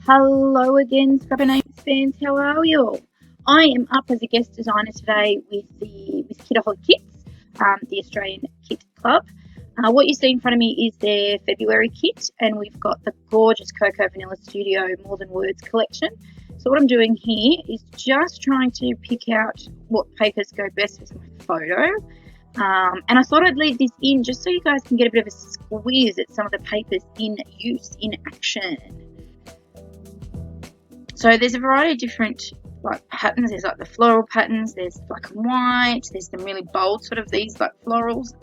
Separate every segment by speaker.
Speaker 1: Hello again, Scrub and Ames fans. How are you all? I am up as a guest designer today with Kitaholic Kits, the Australian Kit Club. What you see in front of me is their February kit, and we've got the gorgeous Cocoa Vanilla Studio More Than Words collection. So what I'm doing here is just trying to pick out what papers go best with my photo. And I thought I'd leave this in just so you guys can get a bit of a squeeze at some of the papers in use, in action. So there's a variety of different patterns. There's like the floral patterns, there's black and white, there's some really bold sort of these like florals.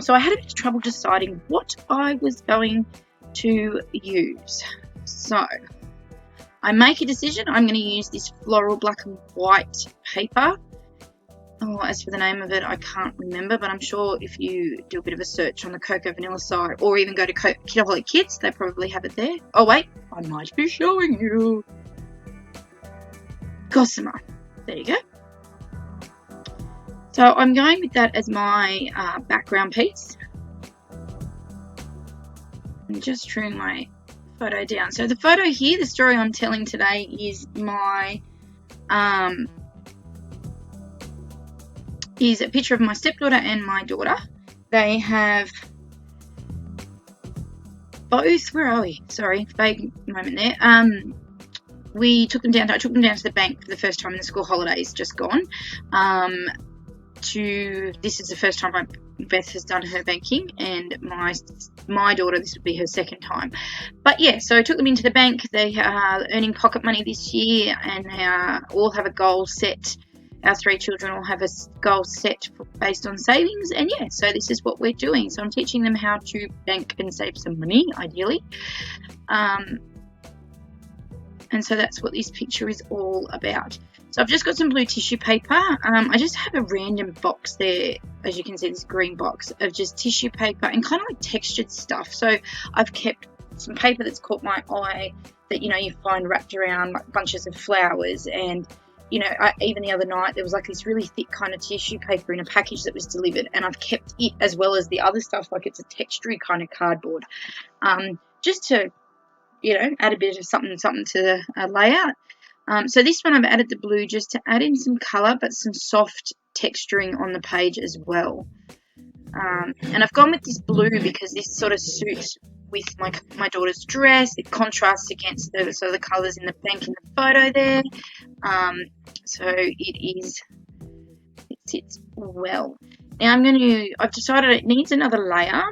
Speaker 1: So I had a bit of trouble deciding what I was going to use. So I make a decision. I'm going to use this floral black and white paper. Oh, as for the name of it, I can't remember, but I'm sure if you do a bit of a search on the Cocoa Vanilla side, or even go to Kitaholic Kits, they probably have it there. Oh wait, I might be showing you. Gossamer. There you go. So I'm going with that as my background piece. I'm just trimming my photo down. So the photo here, the story I'm telling today is my is a picture of my stepdaughter and my daughter. They have both, where are we? Sorry, vague moment there. I took them down to the bank for the first time in the school holidays just gone. This is the first time Beth has done her banking, and my daughter, this would be her second time. But yeah, so I took them into the bank. They are earning pocket money this year, and they all have a goal set. Our three children all have a goal set based on savings, and yeah, so this is what we're doing. So I'm teaching them how to bank and save some money, ideally. And so that's what this picture is all about. So I've just got some blue tissue paper. I just have a random box there, as you can see, this green box of just tissue paper and kind of like textured stuff. So I've kept some paper that's caught my eye that, you find wrapped around like bunches of flowers. And, even the other night, there was like this really thick kind of tissue paper in a package that was delivered. And I've kept it as well as the other stuff, like it's a textury kind of cardboard, just to add a bit of something to the layout. So this one I've added the blue just to add in some colour, but some soft texturing on the page as well. And I've gone with this blue because this sort of suits with my daughter's dress. It contrasts against the colours in the bank in the photo there. So it sits well. Now I've decided it needs another layer.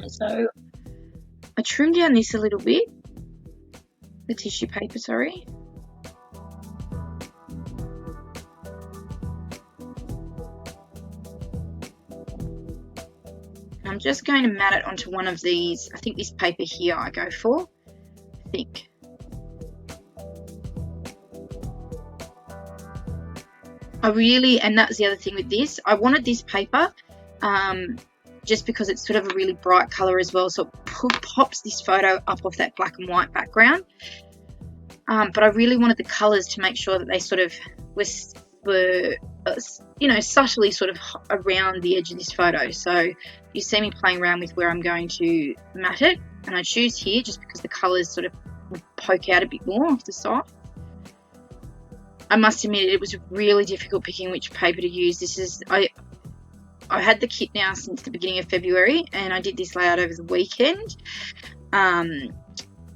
Speaker 1: So I trimmed down this a little bit, the tissue paper, sorry. And I'm just going to mat it onto one of these. I think this paper here I go for. And that's the other thing with this. I wanted this paper, just because it's sort of a really bright colour as well, so it pops this photo up off that black and white background. But I really wanted the colours to make sure that they sort of were subtly sort of around the edge of this photo. So you see me playing around with where I'm going to mat it, and I choose here just because the colours sort of poke out a bit more off the side. I must admit it was really difficult picking which paper to use. I had the kit now since the beginning of February, and I did this layout over the weekend.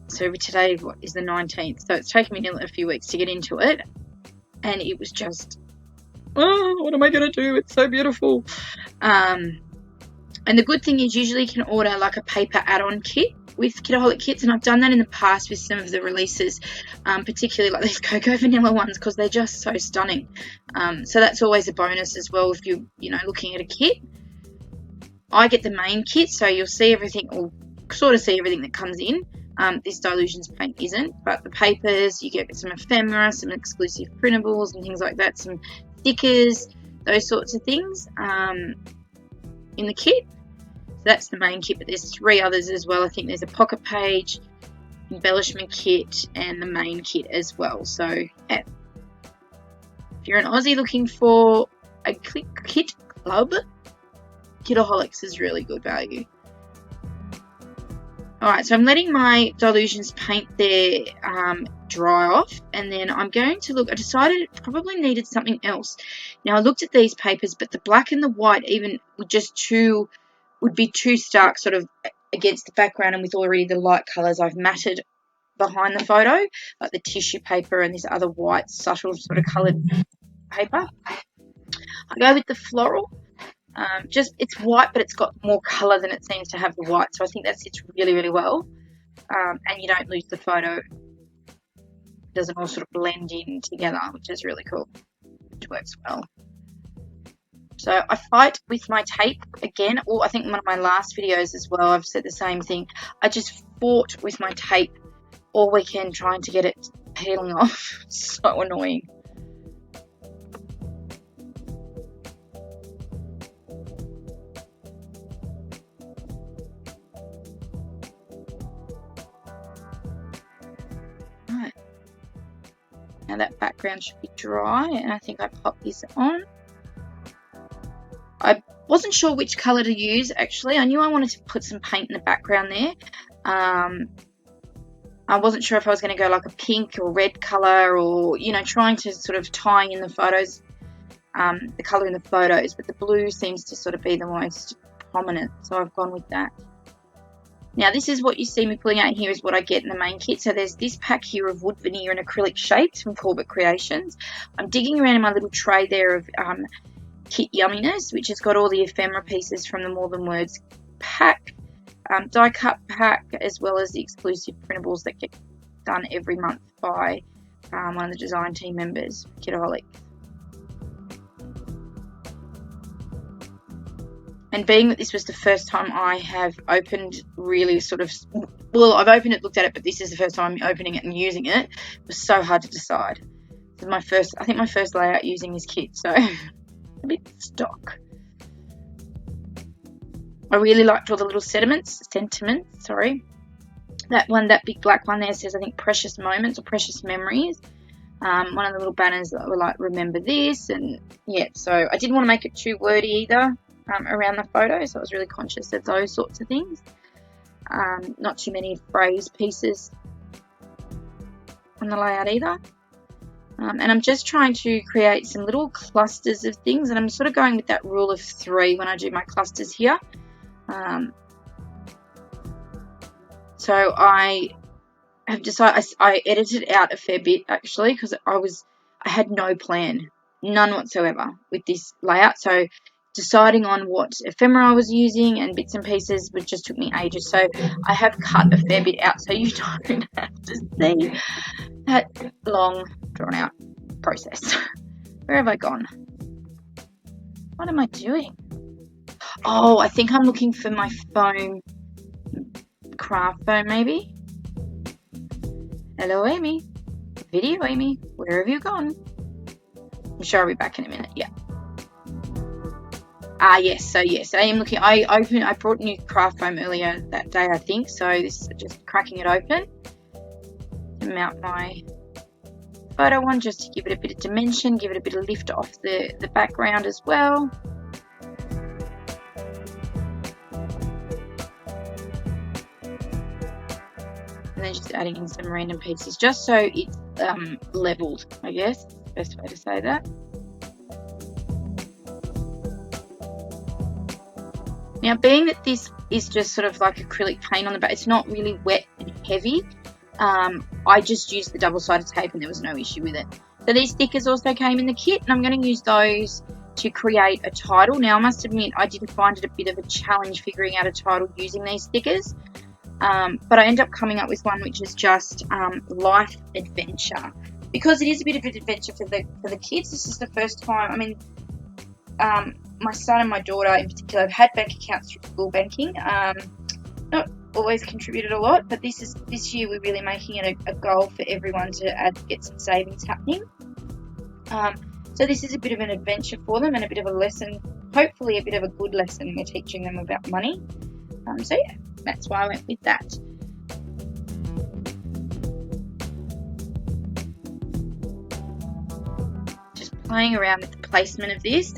Speaker 1: So today is the 19th, so it's taken me nearly a few weeks to get into it, and it was just, what am I going to do? It's so beautiful. And the good thing is usually you can order like a paper add-on kit with Kitaholic Kits, and I've done that in the past with some of the releases, particularly like these Cocoa Vanilla ones, because they're just so stunning. So that's always a bonus as well if you're looking at a kit. I get the main kit, so you'll see everything, or sort of see everything that comes in. This Dilutions paint isn't, but the papers, you get some ephemera, some exclusive printables and things like that, some stickers, those sorts of things in the kit. So that's the main kit, but there's 3 others as well. I think there's a pocket page, embellishment kit, and the main kit as well. So yeah. If you're an Aussie looking for a kit club, Kitaholics is really good value. Alright, so I'm letting my Dylusions paint there dry off, and then I'm going to look. I decided it probably needed something else. Now I looked at these papers, but the black and the white even would be too stark sort of against the background, and with already the light colours I've matted behind the photo, like the tissue paper and this other white subtle sort of coloured paper. I go with the floral. It's white, but it's got more colour than it seems to have the white, so I think that sits really, really well. And you don't lose the photo. It doesn't all sort of blend in together, which is really cool. It works well. So I fight with my tape again, or I think one of my last videos as well, I've said the same thing. I just fought with my tape all weekend trying to get it peeling off. So annoying. Right. Now that background should be dry, and I think I pop this on. I wasn't sure which colour to use actually. I knew I wanted to put some paint in the background there. I wasn't sure if I was going to go like a pink or red colour, or, you know, trying to sort of tie in the photos, the colour in the photos, but the blue seems to sort of be the most prominent, so I've gone with that. Now this is what you see me pulling out here is what I get in the main kit. So there's this pack here of wood veneer and acrylic shapes from Corbett Creations. I'm digging around in my little tray there of Kit Yumminess, which has got all the ephemera pieces from the More Than Words pack, die cut pack, as well as the exclusive printables that get done every month by one of the design team members, Kitaholic. And being that this was the first time I have opened really sort of, well, I've opened it, looked at it, but this is the first time I'm opening it and using it, it was so hard to decide. This is I think my first layout using this kit, so a bit stock. I really liked all the little sentiments, sorry. That big black one there says, I think, precious moments or precious memories. One of the little banners that were like, remember this, and yeah, so I didn't want to make it too wordy either around the photo, so I was really conscious of those sorts of things. Not too many phrase pieces on the layout either. And I'm just trying to create some little clusters of things, and I'm sort of going with that rule of 3 when I do my clusters here. So I have decided, I edited out a fair bit actually, because I had no plan, none whatsoever with this layout. So deciding on what ephemera I was using and bits and pieces just took me ages. So I have cut a fair bit out so you don't have to see that long drawn out process. Where have I gone? What am I doing? Oh, I think I'm looking for my foam, craft foam maybe. Hello Amy, video Amy, where have you gone? I'm sure I'll be back in a minute. Yeah. Yes, so yes, I am looking. I brought new craft foam earlier that day, I think, so this is just cracking it open to mount my photo one, just to give it a bit of dimension, give it a bit of lift off the background as well. And then just adding in some random pieces just so it's leveled, I guess, best way to say that. Now, being that this is just sort of like acrylic paint on the back, it's not really wet and heavy. I just used the double-sided tape and there was no issue with it. So these stickers also came in the kit, and I'm going to use those to create a title. Now, I must admit, I did find it a bit of a challenge figuring out a title using these stickers. But I ended up coming up with one which is just life adventure, because it is a bit of an adventure for the kids. This is the first time. I mean, my son and my daughter in particular have had bank accounts through school banking. Not always contributed a lot, but this year we're really making it a goal for everyone to get some savings happening. So this is a bit of an adventure for them and a bit of a lesson, hopefully a bit of a good lesson. We're teaching them about money. So yeah, that's why I went with that. Just playing around with the placement of this.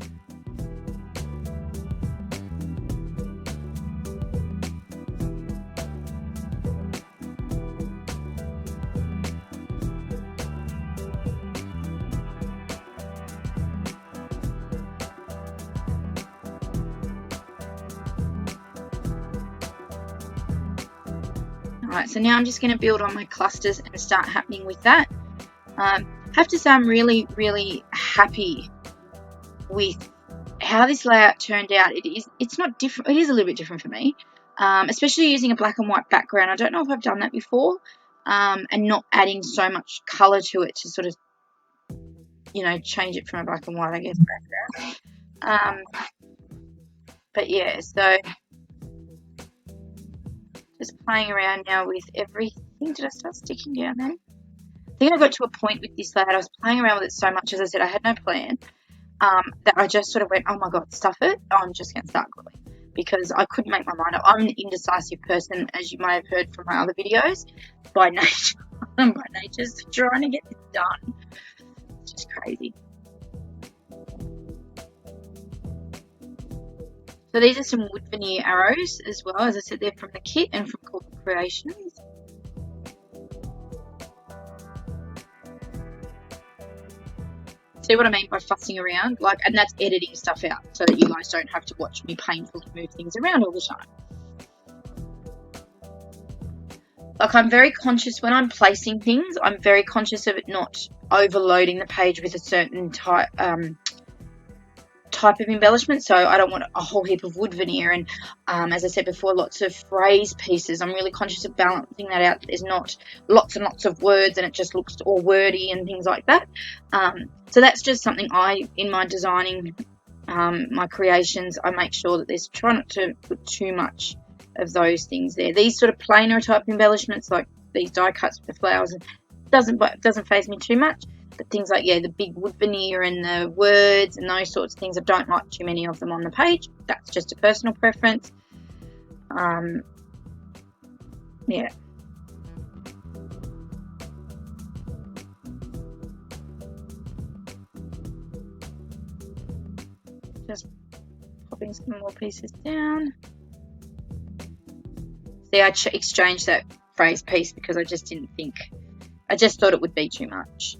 Speaker 1: Alright, so now I'm just going to build on my clusters and start happening with that. Have to say I'm really, really happy with how this layout turned out. It's not different. It is a little bit different for me, especially using a black and white background. I don't know if I've done that before, and not adding so much color to it to sort of, you know, change it from a black and white, I guess, background. But yeah, so just playing around now with everything. Did I start sticking down then? I think I got to a point with this layout. I was playing around with it so much, as I said, I had no plan, that I just sort of went, oh my god, stuff it. I'm just going to start gluing, because I couldn't make my mind up. I'm an indecisive person, as you may have heard from my other videos, by nature. By nature, just trying to get this done. It's just crazy. So these are some wood veneer arrows as well. As I said, they're from the kit and from Kitaholic Creations. See what I mean by fussing around? Like, and that's editing stuff out so that you guys don't have to watch me painfully move things around all the time. Like, I'm very conscious when I'm placing things. I'm very conscious of it not overloading the page with a certain type of embellishment. So I don't want a whole heap of wood veneer, and as I said before, lots of phrase pieces. I'm really conscious of balancing that out. There's not lots and lots of words and it just looks all wordy and things like that. So that's just something in my designing my creations, I make sure that there's, try not to put too much of those things there. These sort of plainer type embellishments, like these die cuts with the flowers, doesn't faze me too much. But things like, yeah, the big wood veneer and the words and those sorts of things, I don't like too many of them on the page. That's just a personal preference. Yeah. Just popping some more pieces down. See, I exchanged that phrase piece because I just didn't think, I just thought it would be too much.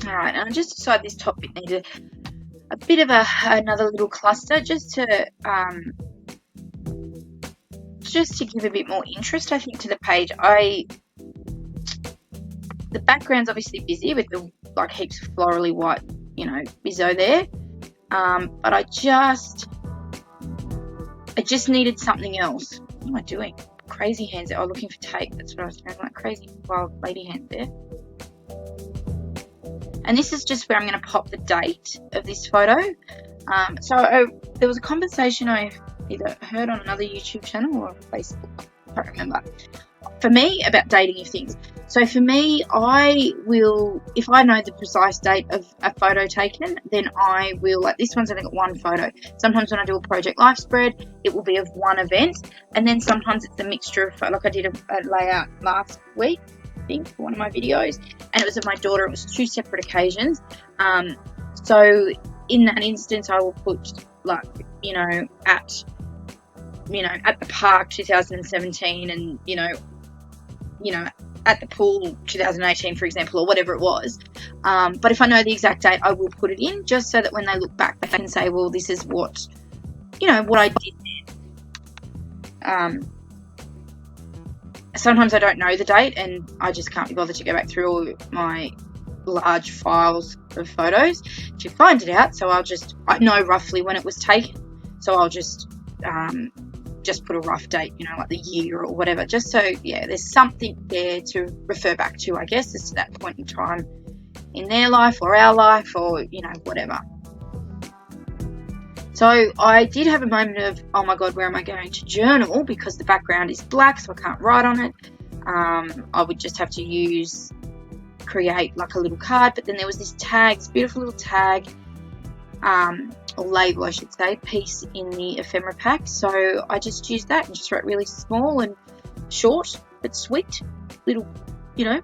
Speaker 1: Alright, and I just decided this top bit needed a bit of another little cluster just to give a bit more interest, I think, to the page. The background's obviously busy with the like heaps of florally white, you know, bizzo there, but I just needed something else. What am I doing? Crazy hands there. Oh, looking for tape. That's what I was doing, like crazy wild lady hands there. And this is just where I'm going to pop the date of this photo. There was a conversation I either heard on another YouTube channel or Facebook, I can't remember, for me about dating of things. So for me, I will, if I know the precise date of a photo taken, then I will, like this one's only got one photo. Sometimes when I do a project life spread, it will be of one event. And then sometimes it's a mixture of, like I did a layout last week, I think, for one of my videos, and it was of my daughter. It was 2 separate occasions. So in that instance, I will put, like, at the park 2017, and at the pool 2018, for example, or whatever it was. But if I know the exact date, I will put it in, just so that when they look back, they can say, well, this is what I did there. Sometimes I don't know the date, and I just can't be bothered to go back through all my large files of photos to find it out. So I know roughly when it was taken. So I'll just put a rough date, like the year or whatever, just so, yeah, there's something there to refer back to, I guess, as to that point in time in their life or our life, or, whatever. So I did have a moment of, oh my god, where am I going to journal, because the background is black, so I can't write on it. I would just have to create like a little card, but then there was this tag, this beautiful little tag, or label I should say, piece in the ephemera pack. So I just used that and just wrote really small and short but sweet little, you know,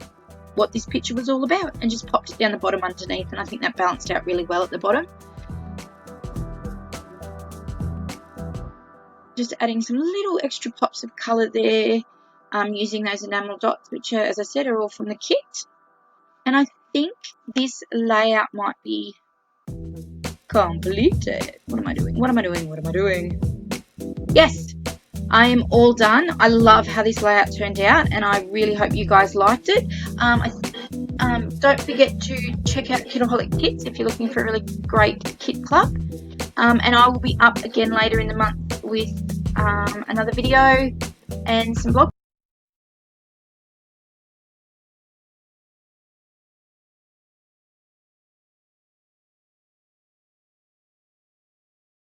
Speaker 1: what this picture was all about, and just popped it down the bottom underneath, and I think that balanced out really well at the bottom. Just adding some little extra pops of colour there, using those enamel dots, which are, as I said, are all from the kit. And I think this layout might be completed. What am I doing? What am I doing? What am I doing? Yes, I am all done. I love how this layout turned out, and I really hope you guys liked it. Don't forget to check out Kitaholic Kits if you're looking for a really great kit club. And I will be up again later in the month with another video and some blog